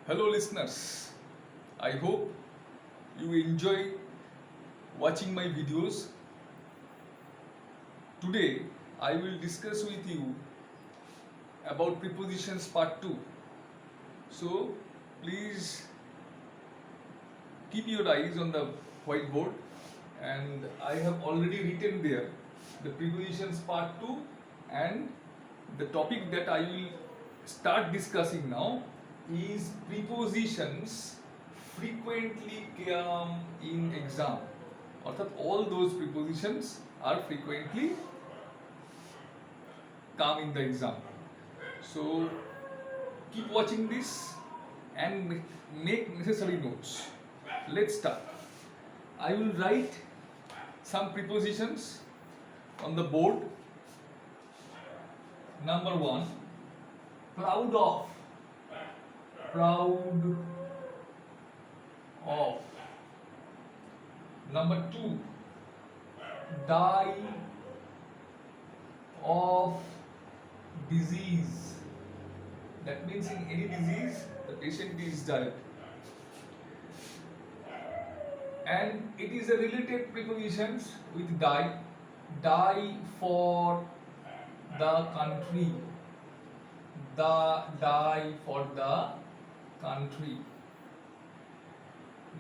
Hello, listeners. I hope you enjoy watching my videos. Today, I will discuss with you about prepositions part 2. So, please keep your eyes on the whiteboard, and I have already written there the prepositions part 2, and the topic that I will start discussing now is prepositions frequently come in exam. অর্থাৎ all those prepositions are frequently come in the exam. So keep watching this and make necessary notes. Let's start. I will write some prepositions on the board. Number 1, proud of. Proud of. Number 2, die of disease. That means in any disease the patient is died. And it is a related prepositions with die. Die for the country. Die for the country.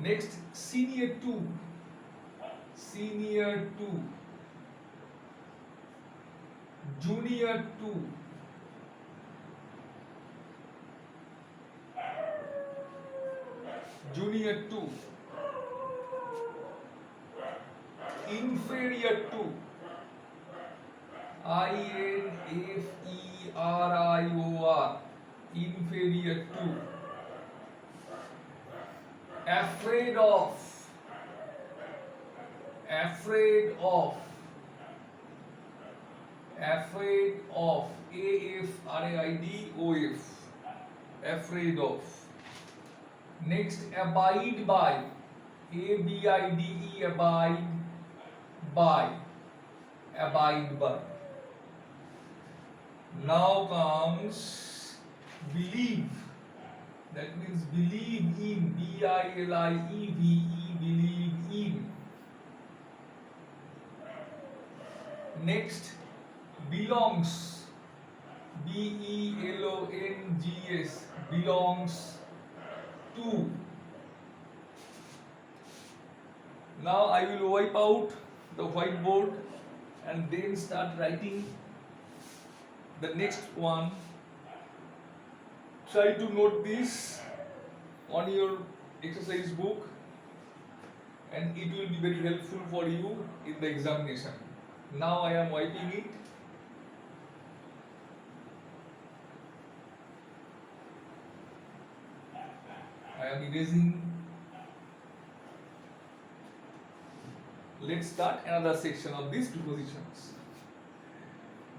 Next, senior to. Senior to. Junior to. Junior to. Inferior to. inferior. Inferior to. Afraid of. Afraid of. Afraid of. AFRAID OF. Afraid of. Next, abide by. ABIDE. Abide by. Abide by. Now comes believe. That means believe in. BILIEVE. Believe in. Next, belongs. BELONGS. Belongs to. Now I will wipe out the whiteboard and then start writing the next one. Try to note this on your exercise book, and it will be very helpful for you in the examination. Now I am wiping it. I am erasing. Let's start another section of these prepositions.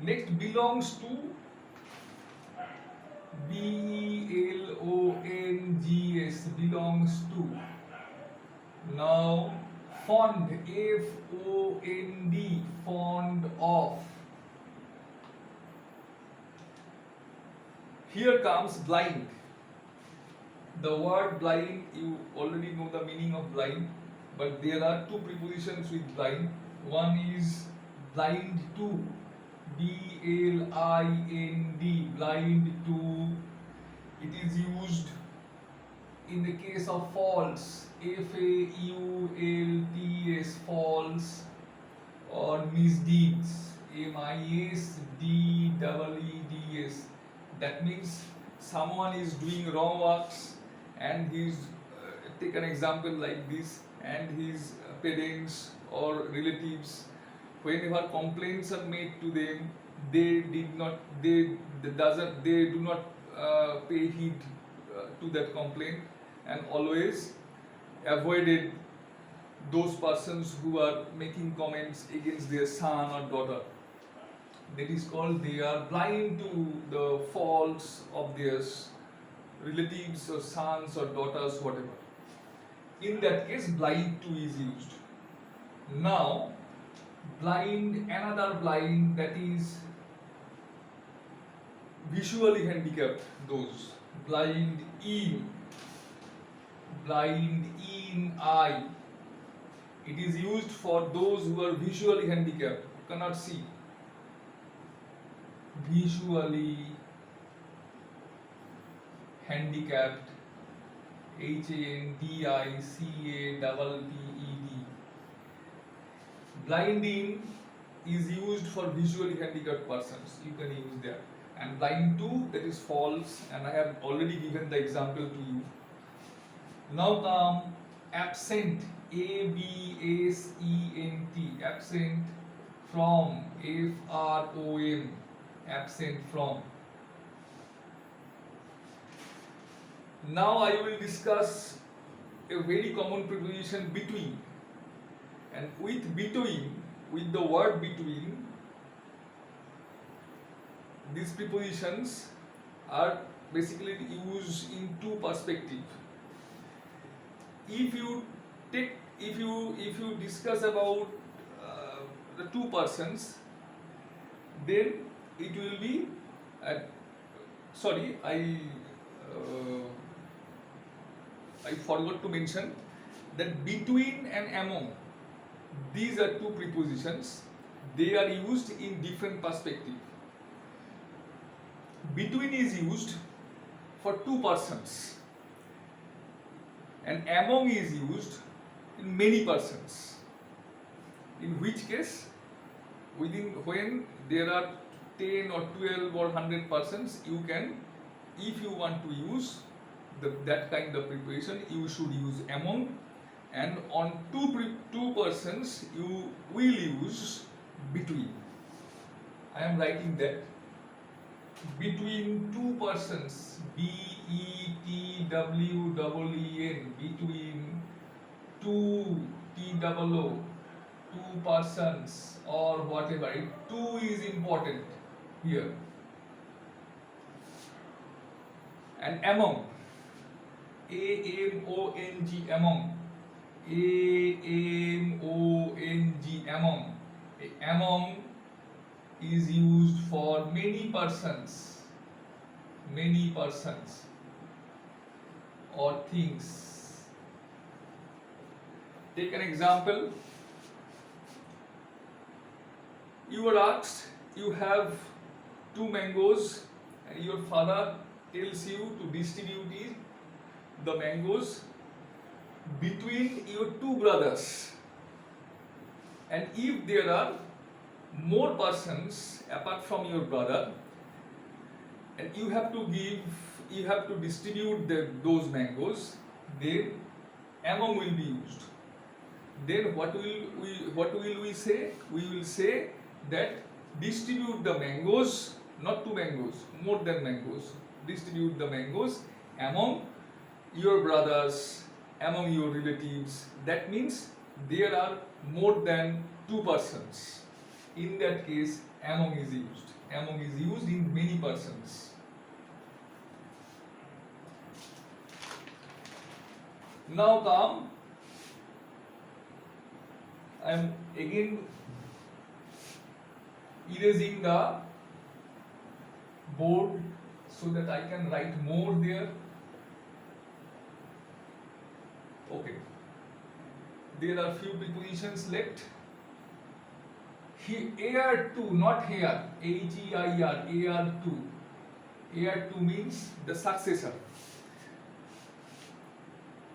Next, belongs to. BELONGS. Belongs to. Now, fond. FOND. Fond of. Here comes blind. The word blind, you already know the meaning of blind, but there are two prepositions with blind. One is blind to. BLIND. Blind to. It is used in the case of false. FAULTS. False. Or misdeeds. MISDEEDS. That means someone is doing wrong works, and he's take an example like this, and his parents or relatives, whenever complaints are made to them, they do not pay heed to that complaint, and always avoided those persons who are making comments against their son or daughter. That is called they are blind to the faults of their relatives or sons or daughters, whatever. In that case, blind to is used. Now, blind, another blind, that is visually handicapped, those blind in. blind in eye. It is used for those who are visually handicapped, cannot see. Visually handicapped, HANDICAPPED. Blind in is used for visually handicapped persons. You can use that. And blind to, that is false, and I have already given the example to you. Now come absent, ABSENT, absent from, FROM, absent from. Now I will discuss a very common preposition between, and with between, with the word between, these prepositions are basically used in two perspectives. If you discuss about the two persons, then it will be I forgot to mention that between and among, these are two prepositions. They are used in different perspectives. Between is used for two persons, and among is used in many persons. In which case, when there are 10 or 12 or 100 persons, you can, if you want to use that kind of preposition, you should use among, and on two persons you will use between. I am writing that. Between two persons, BETWEEN, between two, TOO, two persons or whatever. Two is important here. And among, AMONG, among, AMONG, among. Among is used for many persons or things. Take an example. You are asked, you have 2 mangoes and your father tells you to distribute the mangoes between your 2 brothers, and if there are more persons apart from your brother, and you have to distribute those mangoes, then among will be used. Then what will we say? We will say that distribute the mangoes, not 2 mangoes, more than mangoes. Distribute the mangoes among your brothers, among your relatives. That means there are more than 2 persons. In that case, among is used. Among is used in many persons. Now come, I am again erasing the board so that I can write more there. Okay. There are few prepositions left. Heir to, not here, HEIR, heir to. Heir to means the successor.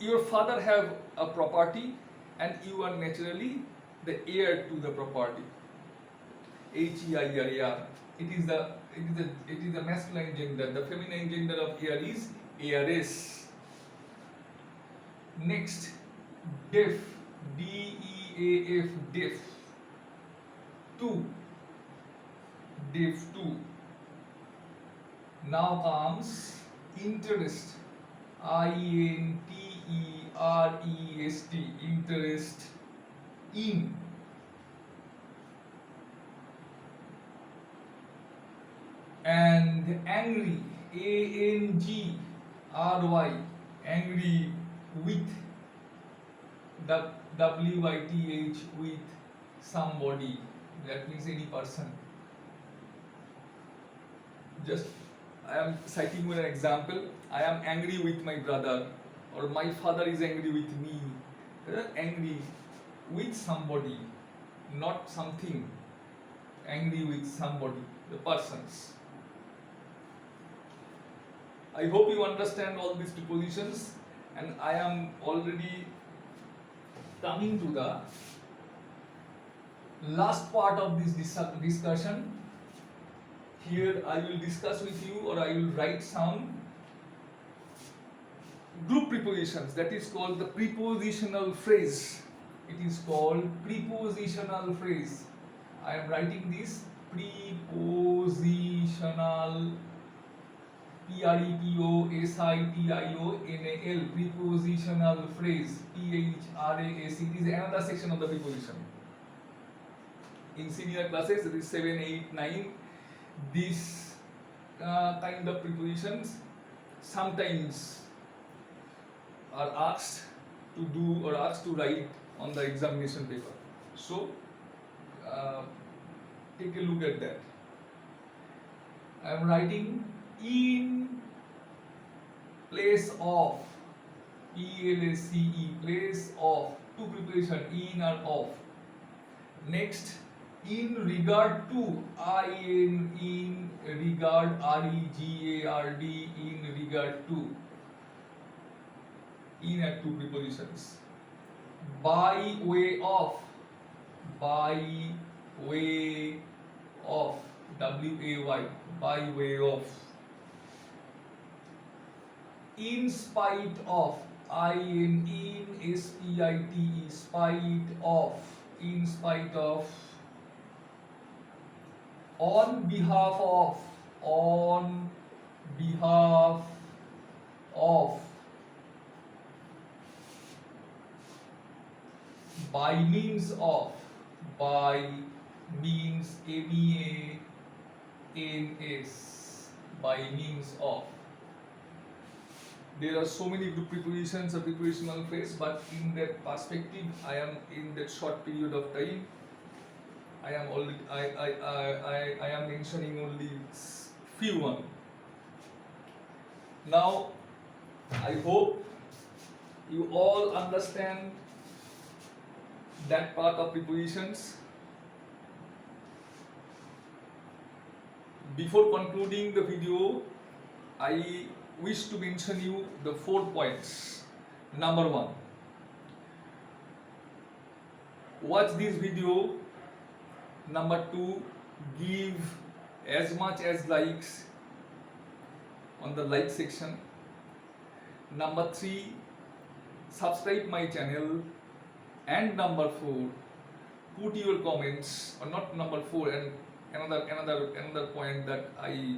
Your father have a property and you are naturally the heir to the property. HEIR, heir. It is the masculine gender. The feminine gender of heir is heiress. Next, deaf, DEAF, deaf. To, deaf to. Now comes interest, INTEREST, interest in. And angry, ANGRY, angry with, the WITH, with somebody. That means any person. Just I am citing one example. I am angry with my brother. or my father is angry with me. Angry with somebody, not something. Angry with somebody, the persons. I hope you understand all these prepositions, and I am already coming to the last part of this discussion. Here I will discuss with you, or I will write some group prepositions, that is called the prepositional phrase. It is called prepositional phrase. I am writing this prepositional, Prepositional, prepositional phrase, PHRAS. It is another section of the preposition. In senior classes, it is 7, 8, 9. This kind of prepositions sometimes are asked to do or asked to write on the examination paper. So, take a look at that. I am writing in place of, PLACE, place of, two preposition, in or of. Next, in regard to, in regard, REGARD, in regard to. In are two prepositions. By way of, by way of, WAY, by way of. In spite of, in SPITE, spite of, in spite of. On behalf of, on behalf of. By means of, by means, MEANS, by means of. There are so many group prepositions or prepositional phrase, but in that perspective, I am in that short period of time, I am already I am mentioning only few one. Now, I hope you all understand that part of prepositions. Before concluding the video, I wish to mention you the 4 points. Number 1, watch this video. Number 2, give as much as likes on the like section. Number 3, subscribe my channel. And number 4, put your comments, or not number 4, and another point that I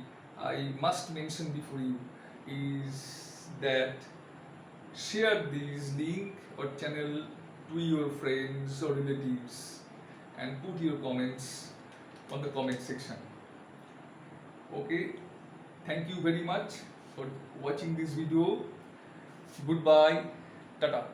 must mention before you is that share this link or channel to your friends or relatives and put your comments on the comment section. Okay, thank you very much for watching this video. Goodbye, tata.